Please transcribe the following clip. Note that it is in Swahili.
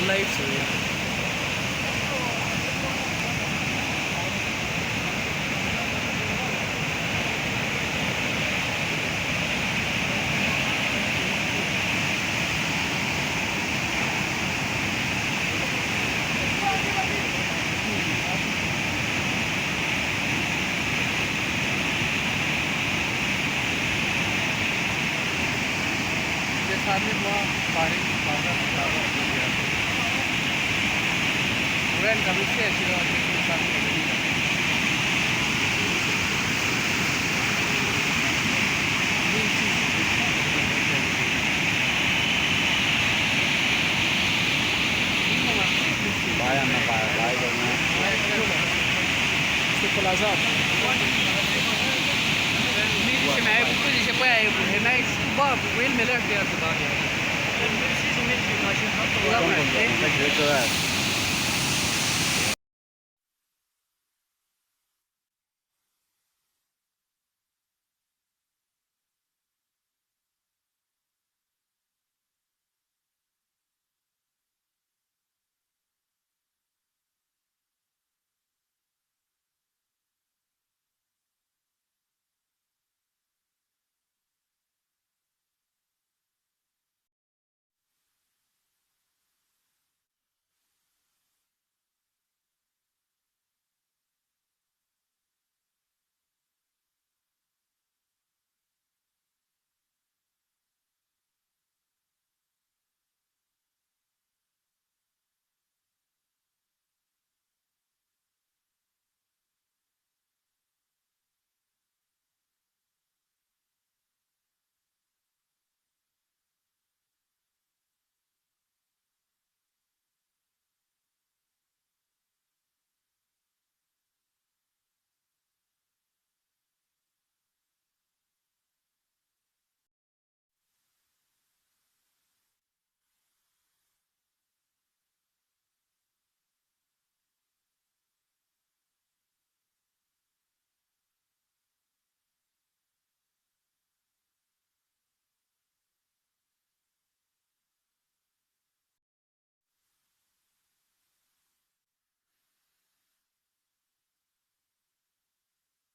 lights. सामने हुआ पानी Ren kami share sila sa Manila. Bayan na para tayo na. Este Polazar. Miri se mai bucur de ce pe aia e nice. Bă, el mereu de asta da. Don't go there.